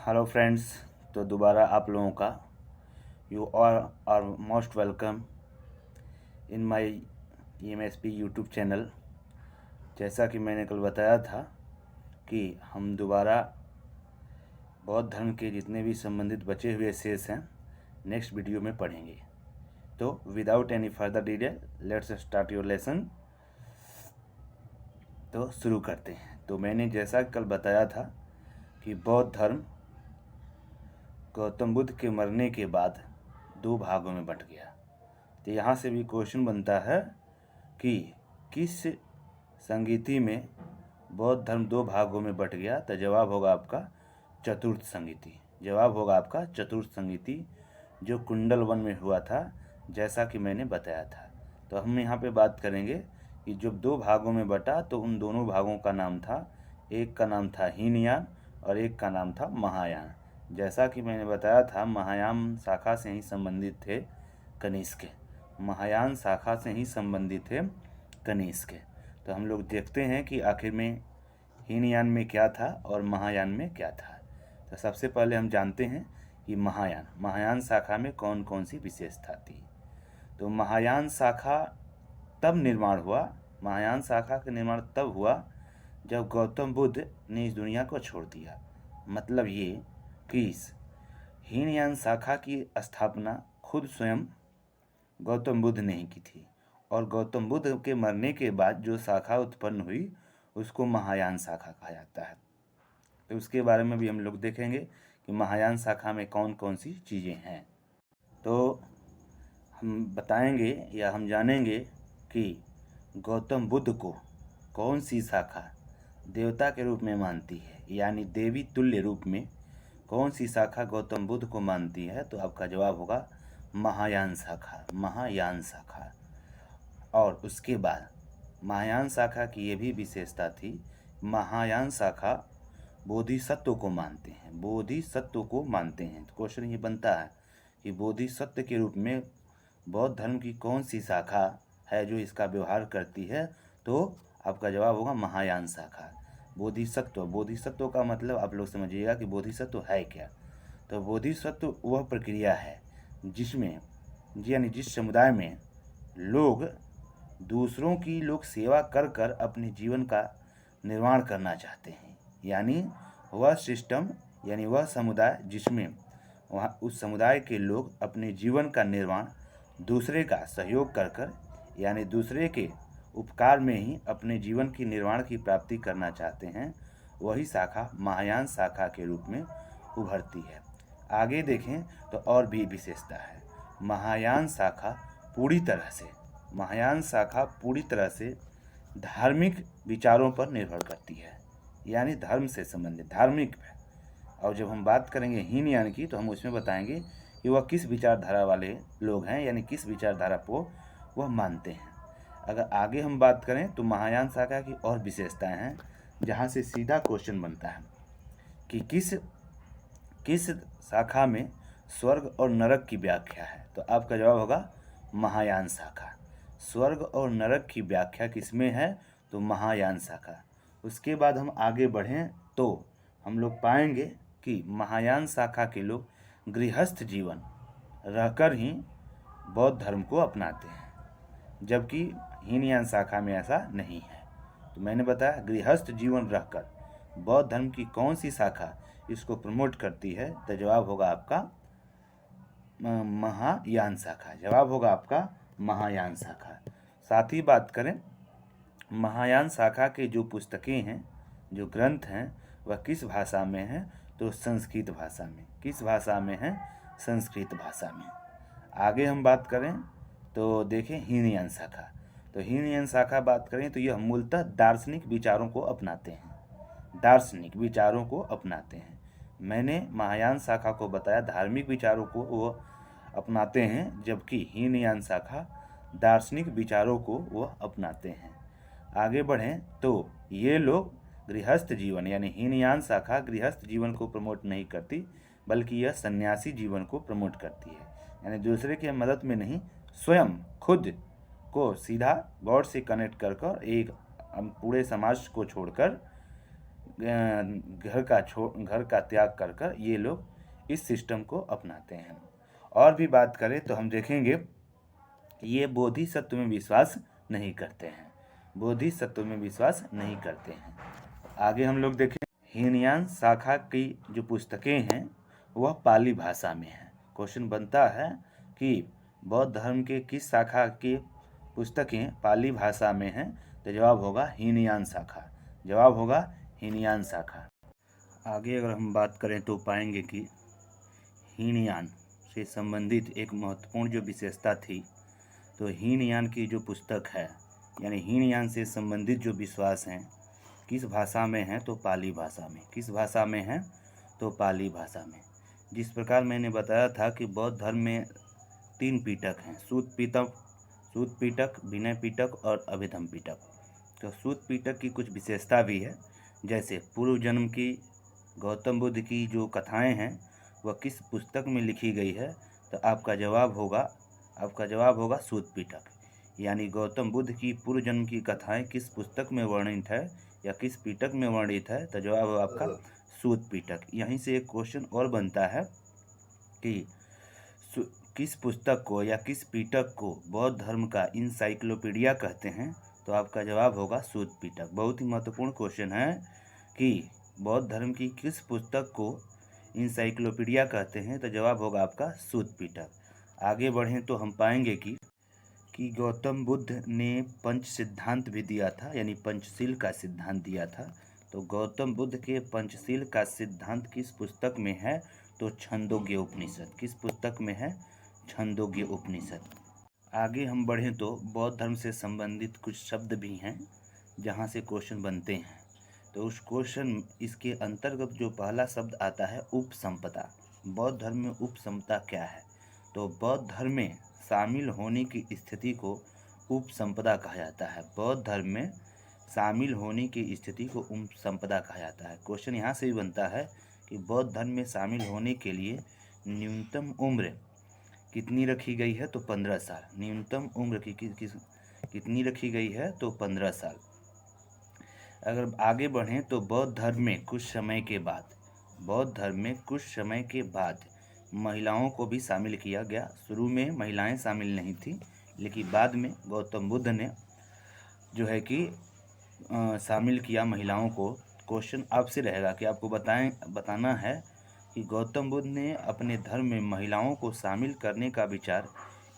Hello friends. तो दोबारा आप लोगों का you are most welcome in my EMSP YouTube channel. जैसा कि मैंने कल बताया था कि हम दोबारा बौद्ध धर्म के जितने भी संबंधित बचे हुए शेष हैं नेक्स्ट वीडियो में पढ़ेंगे। तो without any further delay let's start your lesson. तो शुरू करते हैं। तो मैंने जैसा कल बताया था कि बौद्ध धर्म गौतम बुद्ध के मरने के बाद दो भागों में बंट गया। तो यहाँ से भी क्वेश्चन बनता है कि किस संगीति में बौद्ध धर्म दो भागों में बंट गया। तो जवाब होगा आपका चतुर्थ संगीति। जवाब होगा आपका चतुर्थ संगीति, जो कुंडल वन में हुआ था, जैसा कि मैंने बताया था। तो हम यहाँ पे बात करेंगे कि जब दो भागों में बटा तो उन दोनों भागों का नाम था, एक का नाम था हीनयान और एक का नाम था महायान। जैसा कि मैंने बताया था, महायान शाखा से ही संबंधित थे कनिष्क। महायान शाखा से ही संबंधित थे कनिष्क। तो हम लोग देखते हैं कि आखिर में हीनयान में क्या था और महायान में क्या था। तो सबसे पहले हम जानते हैं कि महायान शाखा में कौन कौन सी विशेषता थी। तो महायान शाखा तब निर्माण हुआ, महायान शाखा का निर्माण तब हुआ जब गौतम बुद्ध ने इस दुनिया को छोड़ दिया। मतलब ये कि इस हीनयान शाखा की स्थापना खुद स्वयं गौतम बुद्ध ने ही की थी, और गौतम बुद्ध के मरने के बाद जो शाखा उत्पन्न हुई उसको महायान शाखा कहा जाता है। तो उसके बारे में भी हम लोग देखेंगे कि महायान शाखा में कौन कौन सी चीज़ें हैं। तो हम बताएंगे या हम जानेंगे कि गौतम बुद्ध को कौन सी शाखा देवता के रूप में मानती है, यानी देवी तुल्य रूप में कौन सी शाखा गौतम बुद्ध को मानती है। तो आपका जवाब होगा महायान शाखा, महायान शाखा। और उसके बाद महायान शाखा की ये भी विशेषता थी, महायान शाखा बोधिसत्व को मानते हैं, बोधिसत्व को मानते हैं। तो क्वेश्चन ये बनता है कि बोधिसत्व के रूप में बौद्ध धर्म की कौन सी शाखा है जो इसका व्यवहार करती है। तो आपका जवाब होगा महायान शाखा। बोधिसत्व, बोधिसत्व का मतलब आप लोग समझिएगा कि बोधिसत्व है क्या। तो बोधिसत्व वह प्रक्रिया है जिसमें यानी जिस समुदाय में लोग दूसरों की सेवा कर कर अपने जीवन का निर्माण करना चाहते हैं, यानी वह सिस्टम यानी वह समुदाय जिसमें वहाँ उस समुदाय के लोग अपने जीवन का निर्माण दूसरे का सहयोग कर कर यानी दूसरे के उपकार में ही अपने जीवन की निर्माण की प्राप्ति करना चाहते हैं, वही शाखा महायान शाखा के रूप में उभरती है। आगे देखें तो और भी विशेषता है। महायान शाखा पूरी तरह से धार्मिक विचारों पर निर्भर करती है, यानी धर्म से संबंधित धार्मिक है। और जब हम बात करेंगे हीनयान की तो हम उसमें बताएंगे कि वह किस विचारधारा वाले लोग हैं, यानी किस विचारधारा को वह मानते हैं। अगर आगे हम बात करें तो महायान शाखा की और विशेषताएं हैं, जहां से सीधा क्वेश्चन बनता है कि किस शाखा में स्वर्ग और नरक की व्याख्या है। तो आपका जवाब होगा महायान शाखा। स्वर्ग और नरक की व्याख्या किसमें है, तो महायान शाखा। उसके बाद हम आगे बढ़ें तो हम लोग पाएंगे कि महायान शाखा के लोग गृहस्थ जीवन रहकर ही बौद्ध धर्म को अपनाते हैं, जबकि हीनयान शाखा में ऐसा नहीं है। तो मैंने बताया गृहस्थ जीवन रहकर बौद्ध धर्म की कौन सी शाखा इसको प्रमोट करती है। तो जवाब होगा आपका महायान शाखा। जवाब होगा आपका महायान शाखा। साथ ही बात करें महायान शाखा के जो पुस्तकें हैं, जो ग्रंथ हैं, वह किस भाषा में हैं, तो संस्कृत भाषा में। किस भाषा में है, संस्कृत भाषा में। आगे हम बात करें तो देखें हीनयान शाखा। तो हीनयान शाखा बात करें तो यह मूलतः दार्शनिक विचारों को अपनाते हैं, दार्शनिक विचारों को अपनाते हैं। मैंने महायान शाखा को बताया धार्मिक विचारों को वो अपनाते हैं, जबकि हीनयान शाखा दार्शनिक विचारों को वह अपनाते हैं। आगे बढ़ें तो ये लोग गृहस्थ जीवन यानी हीनयान शाखा गृहस्थ जीवन को प्रमोट नहीं करती, बल्कि यह सन्यासी जीवन को प्रमोट करती है, यानी दूसरे की मदद में नहीं, स्वयं खुद को सीधा गॉड से कनेक्ट कर एक पूरे समाज को छोड़कर घर का त्याग कर कर ये लोग इस सिस्टम को अपनाते हैं। और भी बात करें तो हम देखेंगे ये बोधिसत्व में विश्वास नहीं करते हैं, बोधिसत्व में विश्वास नहीं करते हैं। आगे हम लोग देखें, हीनयान शाखा की जो पुस्तकें हैं वह पाली भाषा में है। क्वेश्चन बनता है कि बौद्ध धर्म के किस शाखा की पुस्तकें पाली भाषा में हैं, तो जवाब होगा हीनयान शाखा, जवाब होगा हीनयान शाखा। आगे अगर हम बात करें तो पाएंगे कि हीनयान से संबंधित एक महत्वपूर्ण जो विशेषता थी, तो हीनयान की जो पुस्तक है, यानी हीनयान से संबंधित जो विश्वास हैं किस भाषा में है, तो पाली भाषा में। किस भाषा में है, तो पाली भाषा में। जिस प्रकार मैंने बताया था कि बौद्ध धर्म में 3 पिटक हैं, सूत पिटक, विनय पिटक और अभिधम पिटक। तो सूत पिटक की कुछ विशेषता भी है, जैसे पूर्व जन्म की गौतम बुद्ध की जो कथाएं हैं वह किस पुस्तक में लिखी गई है, तो आपका जवाब होगा सूत पिटक। यानी गौतम बुद्ध की पूर्व जन्म की कथाएं किस पुस्तक में वर्णित है या किस पिटक में वर्णित है, तो जवाब होगा आपका सूत पिटक। यहीं से एक क्वेश्चन और बनता है कि किस पुस्तक को या किस पिटक को बौद्ध धर्म का इंसाइक्लोपीडिया कहते हैं, तो आपका जवाब होगा सूत पिटक। बहुत ही महत्वपूर्ण क्वेश्चन है कि बौद्ध धर्म की किस पुस्तक को इंसाइक्लोपीडिया कहते हैं, तो जवाब होगा आपका सूत पिटक। आगे बढ़ें तो हम पाएंगे कि गौतम बुद्ध ने पंच सिद्धांत भी दिया था, यानी पंचशील का सिद्धांत दिया था। तो गौतम बुद्ध के पंचशील का सिद्धांत किस पुस्तक में है, तो छंदोग्य उपनिषद। किस पुस्तक में है, छंदोग्य उपनिषद। आगे हम बढ़ें तो बौद्ध धर्म से संबंधित कुछ शब्द भी हैं जहाँ से क्वेश्चन बनते हैं। तो उस क्वेश्चन इसके अंतर्गत जो पहला शब्द आता है उपसंपदा। बौद्ध धर्म में उपसंपदा क्या है, तो बौद्ध धर्म में शामिल होने की स्थिति को उपसंपदा कहा जाता है। बौद्ध धर्म में शामिल होने की स्थिति को उपसंपदा कहा जाता है। क्वेश्चन यहाँ से भी बनता है कि बौद्ध धर्म में शामिल होने के लिए न्यूनतम उम्र कितनी रखी गई है, तो 15 साल। न्यूनतम उम्र कितनी रखी गई है, तो 15 साल। अगर आगे बढ़ें तो बौद्ध धर्म में कुछ समय के बाद महिलाओं को भी शामिल किया गया। शुरू में महिलाएं शामिल नहीं थी, लेकिन बाद में गौतम बुद्ध ने जो है कि शामिल किया महिलाओं को। क्वेश्चन आपसे रहेगा कि आपको बताना है कि गौतम बुद्ध ने अपने धर्म में महिलाओं को शामिल करने का विचार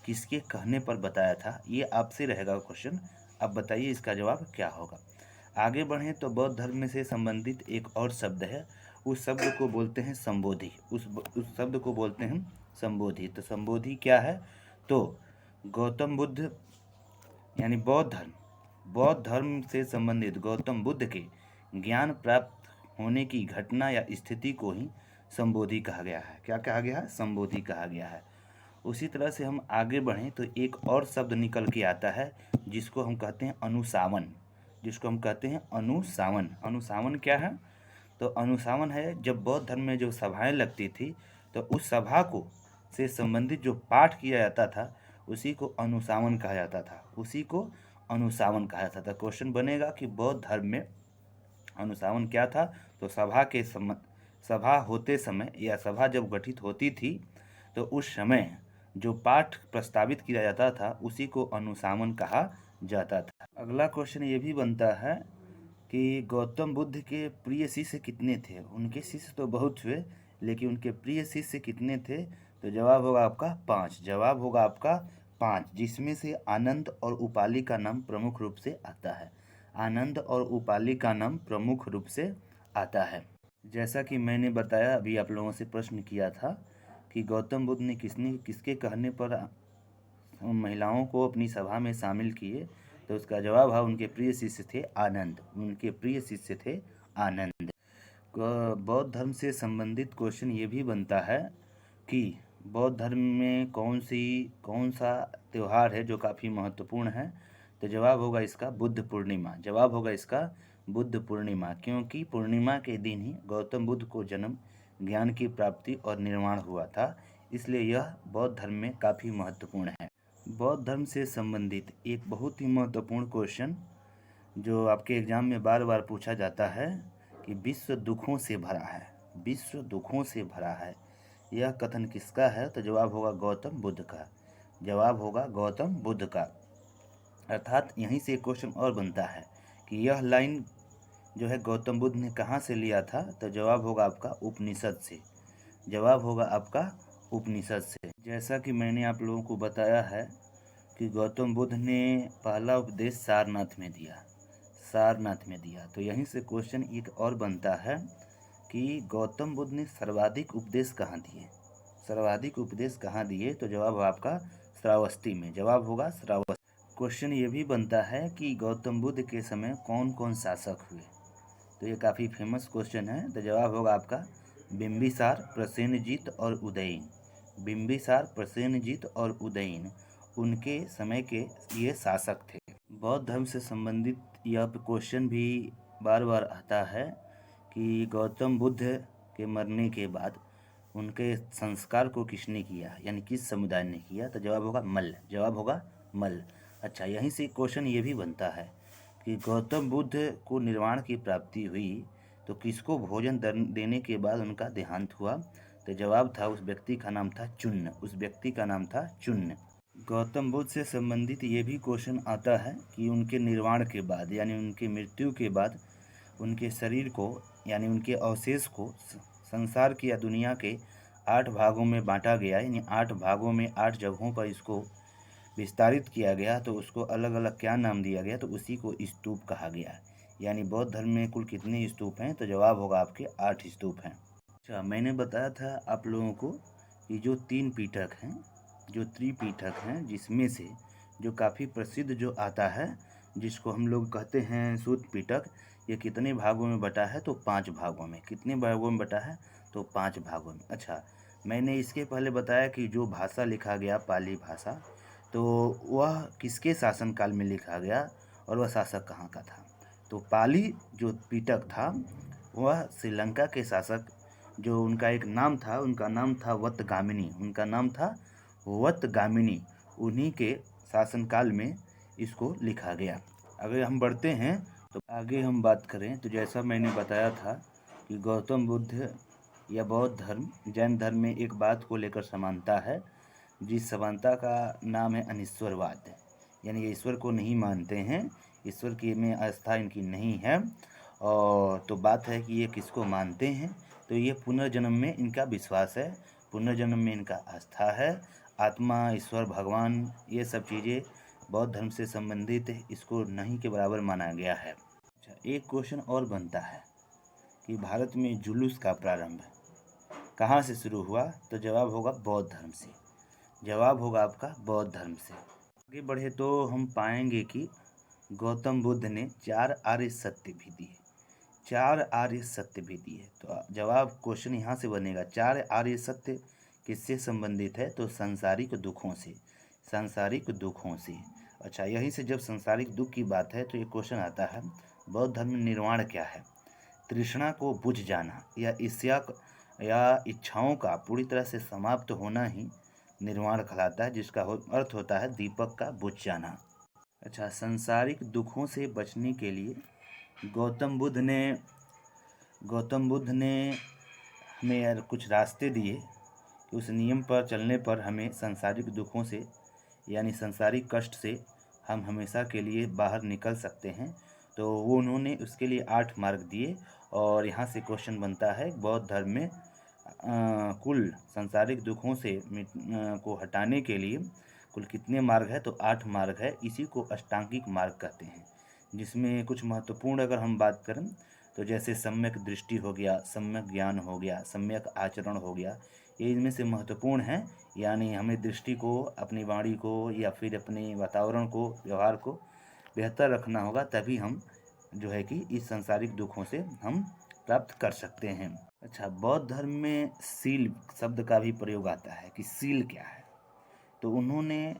किसके कहने पर बताया था, ये आपसे रहेगा क्वेश्चन। अब बताइए इसका जवाब क्या होगा। आगे बढ़ें तो बौद्ध धर्म से संबंधित एक और शब्द है, उस शब्द को बोलते हैं संबोधि। उस शब्द को बोलते हैं संबोधि। तो संबोधि क्या है, तो गौतम बुद्ध यानी बौद्ध धर्म से संबंधित गौतम बुद्ध के ज्ञान प्राप्त होने की घटना या स्थिति को ही संबोधि कहा गया है। क्या कहा गया है, संबोधि कहा गया है। उसी तरह से हम आगे बढ़ें तो एक और शब्द निकल के आता है जिसको हम कहते हैं अनुसावन। अनुसावन क्या है, तो अनुसावन है जब बौद्ध धर्म में जो सभाएं लगती थी तो उस सभा को से संबंधित जो पाठ किया जाता था उसी को अनुसावन कहा जाता था। क्वेश्चन बनेगा कि बौद्ध धर्म में अनुसावन क्या था, तो सभा होते समय या सभा जब गठित होती थी तो उस समय जो पाठ प्रस्तावित किया जाता था उसी को अनुसावन कहा जाता था। अगला क्वेश्चन ये भी बनता है कि गौतम बुद्ध के प्रिय शिष्य कितने थे। उनके शिष्य तो बहुत हुए, लेकिन उनके प्रिय शिष्य कितने थे, तो जवाब होगा आपका 5। जवाब होगा आपका 5, जिसमें से आनंद और उपाली का नाम प्रमुख रूप से आता है। आनंद और उपाली का नाम प्रमुख रूप से आता है। जैसा कि मैंने बताया, अभी आप लोगों से प्रश्न किया था कि गौतम बुद्ध ने किसके कहने पर महिलाओं को अपनी सभा में शामिल किए, तो उसका जवाब है उनके प्रिय शिष्य थे आनंद। बौद्ध धर्म से संबंधित क्वेश्चन ये भी बनता है कि बौद्ध धर्म में कौन सा त्यौहार है जो काफ़ी महत्वपूर्ण है, तो जवाब होगा इसका बुद्ध पूर्णिमा। क्योंकि पूर्णिमा के दिन ही गौतम बुद्ध को जन्म, ज्ञान की प्राप्ति और निर्वाण हुआ था, इसलिए यह बौद्ध धर्म में काफ़ी महत्वपूर्ण है। बौद्ध धर्म से संबंधित एक बहुत ही महत्वपूर्ण क्वेश्चन जो आपके एग्जाम में बार बार पूछा जाता है कि विश्व दुखों से भरा है, विश्व दुखों से भरा है। यह कथन किसका है? तो जवाब होगा गौतम बुद्ध का। जवाब होगा गौतम बुद्ध का। अर्थात यहीं से एक क्वेश्चन और बनता है कि यह लाइन जो है गौतम बुद्ध ने कहाँ से लिया था? तो जवाब होगा आपका उपनिषद से। जवाब होगा आपका उपनिषद से। जैसा कि मैंने आप लोगों को बताया है कि गौतम बुद्ध ने पहला उपदेश सारनाथ में दिया, सारनाथ में दिया। तो यहीं से क्वेश्चन एक और बनता है कि गौतम बुद्ध ने सर्वाधिक उपदेश कहाँ दिए? सर्वाधिक उपदेश कहाँ दिए? तो जवाब आपका श्रावस्ती में। जवाब होगा श्रावस्ती। क्वेश्चन ये भी बनता है कि गौतम बुद्ध के समय कौन कौन शासक हुए? तो ये काफ़ी फेमस क्वेश्चन है। तो जवाब होगा आपका बिंबिसार, प्रसेनजीत और उदयन। बिंबिसार, प्रसेनजीत और उदयन उनके समय के ये शासक थे। बौद्ध धर्म से संबंधित यह क्वेश्चन भी बार बार आता है कि गौतम बुद्ध के मरने के बाद उनके संस्कार को किसने किया, यानी किस समुदाय ने किया? तो जवाब होगा मल्ल। जवाब होगा मल्ल। अच्छा, यहीं से क्वेश्चन ये भी बनता है कि गौतम बुद्ध को निर्वाण की प्राप्ति हुई तो किसको भोजन देने के बाद उनका देहांत हुआ? तो जवाब था उस व्यक्ति का नाम था चुन्न। उस व्यक्ति का नाम था चुन्न। गौतम बुद्ध से संबंधित ये भी क्वेश्चन आता है कि उनके निर्वाण के बाद यानी उनके मृत्यु के बाद उनके शरीर को यानी उनके अवशेष को संसार की या दुनिया के 8 भागों में बांटा गया, यानी 8 भागों में 8 जगहों पर इसको विस्तारित किया गया। तो उसको अलग अलग क्या नाम दिया गया? तो उसी को स्तूप कहा गया। यानी बौद्ध धर्म में कुल कितने स्तूप हैं? तो जवाब होगा आपके 8 स्तूप हैं। अच्छा, मैंने बताया था आप लोगों को कि जो 3 पीठक हैं, जो त्रिपीठक हैं, जिसमें से जो काफ़ी प्रसिद्ध जो आता है जिसको हम लोग कहते हैं सूत पीठक, ये कितने भागों में बटा है? तो 5 भागों में। कितने भागों में बटा है? तो 5 भागों में। अच्छा, मैंने इसके पहले बताया कि जो भाषा लिखा गया पाली भाषा, तो वह किसके शासनकाल में लिखा गया और वह शासक कहाँ का था? तो पाली जो पीठक था वह श्रीलंका के शासक, जो उनका एक नाम था, उनका नाम था वत्तगामिनी। उनका नाम था वत्तगामिनी। उन्हीं के शासनकाल में इसको लिखा गया। अगर हम बढ़ते हैं तो आगे हम बात करें तो जैसा मैंने बताया था कि गौतम बुद्ध या बौद्ध धर्म जैन धर्म में एक बात को लेकर समानता है, जिस समानता का नाम है अनिश्वरवाद। यानी ये ईश्वर को नहीं मानते हैं, ईश्वर की में आस्था इनकी नहीं है। और तो बात है कि ये किसको मानते हैं? तो ये पुनर्जन्म में इनका विश्वास है, पुनर्जन्म में इनका आस्था है। आत्मा, ईश्वर, भगवान, ये सब चीज़ें बौद्ध धर्म से संबंधित इसको नहीं के बराबर माना गया है। अच्छा, एक क्वेश्चन और बनता है कि भारत में जुलूस का प्रारंभ कहाँ से शुरू हुआ? तो जवाब होगा बौद्ध धर्म से। जवाब होगा आपका बौद्ध धर्म से। आगे बढ़े तो हम पाएंगे कि गौतम बुद्ध ने 4 आर्य सत्य भी दिए, 4 आर्य सत्य भी दिए। तो जवाब क्वेश्चन यहाँ से बनेगा 4 आर्य सत्य किससे संबंधित है? तो सांसारिक दुखों से, सांसारिक दुखों से। अच्छा, यहीं से जब सांसारिक दुख की बात है तो ये क्वेश्चन आता है बौद्ध धर्म में निर्वाण क्या है? तृष्णा को बुझ जाना या इच्छाओं का पूरी तरह से समाप्त होना ही निर्वाण कहलाता है, जिसका अर्थ होता है दीपक का बुझ जाना। अच्छा, सांसारिक दुखों से बचने के लिए गौतम बुद्ध ने हमें कुछ रास्ते दिए कि उस नियम पर चलने पर हमें सांसारिक दुखों से यानी सांसारिक कष्ट से हम हमेशा के लिए बाहर निकल सकते हैं। तो वो उन्होंने उसके लिए 8 मार्ग दिए। और यहाँ से क्वेश्चन बनता है बौद्ध धर्म में कुल सांसारिक दुखों से को हटाने के लिए कुल कितने मार्ग है? तो 8 मार्ग है। इसी को अष्टांगिक मार्ग कहते हैं, जिसमें कुछ महत्वपूर्ण अगर हम बात करें तो जैसे सम्यक दृष्टि हो गया, सम्यक ज्ञान हो गया, सम्यक आचरण हो गया, ये इनमें से महत्वपूर्ण हैं। यानी हमें दृष्टि को, अपनी वाणी को या फिर अपने वातावरण को, व्यवहार को बेहतर रखना होगा, तभी हम जो है कि इस सांसारिक दुखों से हम प्राप्त कर सकते हैं। अच्छा, बौद्ध धर्म में सील शब्द का भी प्रयोग आता है कि सील क्या है? तो उन्होंने,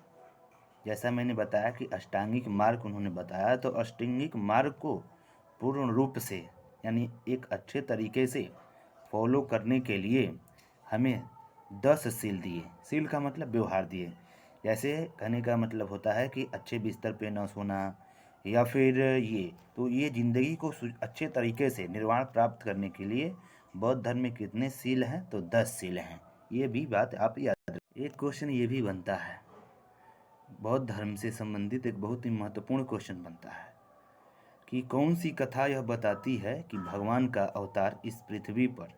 जैसा मैंने बताया कि अष्टांगिक मार्ग उन्होंने बताया, तो अष्टांगिक मार्ग को पूर्ण रूप से यानी एक अच्छे तरीके से फॉलो करने के लिए हमें 10 सील दिए। सील का मतलब व्यवहार दिए। जैसे कहने का मतलब होता है कि अच्छे बिस्तर पे न सोना, या फिर ये, तो ये ज़िंदगी को अच्छे तरीके से निर्वाण प्राप्त करने के लिए बौद्ध धर्म में कितने सील हैं, तो 10 सील हैं। ये भी बात आप याद रखें। एक क्वेश्चन ये भी बनता है, बौद्ध धर्म से संबंधित एक बहुत ही महत्वपूर्ण क्वेश्चन बनता है कि कौन सी कथा यह बताती है कि भगवान का अवतार इस पृथ्वी पर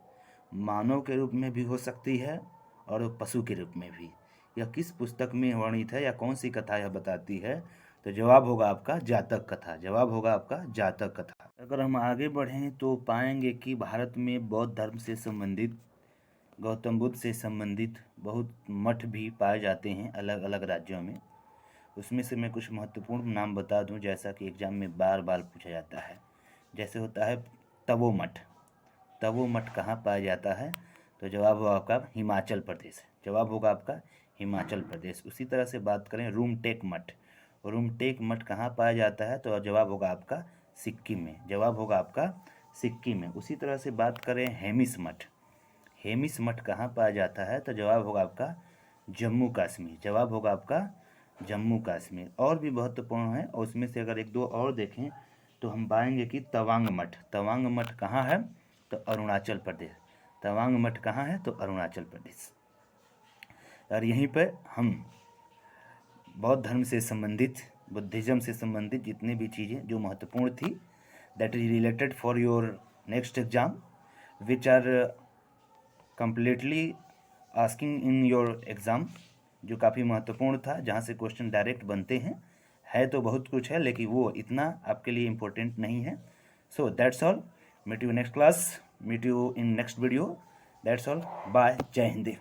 मानव के रूप में भी हो सकती है और पशु के रूप में भी। यह किस पुस्तक में वर्णित है या कौन सी कथा यह बताती है, तो जवाब होगा आपका जातक कथा। जवाब होगा आपका जातक कथा। अगर हम आगे बढ़ें तो पाएंगे कि भारत में बौद्ध धर्म से संबंधित, गौतम बुद्ध से संबंधित बहुत मठ भी पाए जाते हैं अलग अलग राज्यों में। उसमें से मैं कुछ महत्वपूर्ण नाम बता दूं, जैसा कि एग्जाम में बार बार पूछा जाता है। जैसे होता है तवो मठ। तवो मठ कहाँ पाया जाता है, तो जवाब होगा आपका हिमाचल प्रदेश। जवाब होगा आपका हिमाचल प्रदेश। उसी तरह से बात करें रूमटेक मठ। रूमटेक मठ कहाँ पाया जाता है, तो जवाब होगा आपका सिक्किम में। जवाब होगा आपका सिक्किम में। उसी तरह से बात करें हेमिस मठ। हेमिस मठ कहाँ पाया जाता है, तो जवाब होगा आपका जम्मू कश्मीर। जवाब होगा आपका जम्मू कश्मीर। और भी महत्वपूर्ण है, और उसमें से अगर एक दो और देखें तो हम पाएंगे कि तवांग मठ। तवांग मठ कहाँ है, तो अरुणाचल प्रदेश। तवांग मठ कहाँ है, तो अरुणाचल प्रदेश। और यहीं पर हम बौद्ध धर्म से संबंधित, बुद्धिज़्म से संबंधित जितनी भी चीज़ें जो महत्वपूर्ण थी, that is related for your next exam, which are completely asking in your exam, जो काफ़ी महत्वपूर्ण था, जहाँ से क्वेश्चन डायरेक्ट बनते हैं। है तो बहुत कुछ है, लेकिन वो इतना आपके लिए इम्पोर्टेंट नहीं है। So that's all, meet you next class, meet you in next video, that's all, bye, जय हिंद।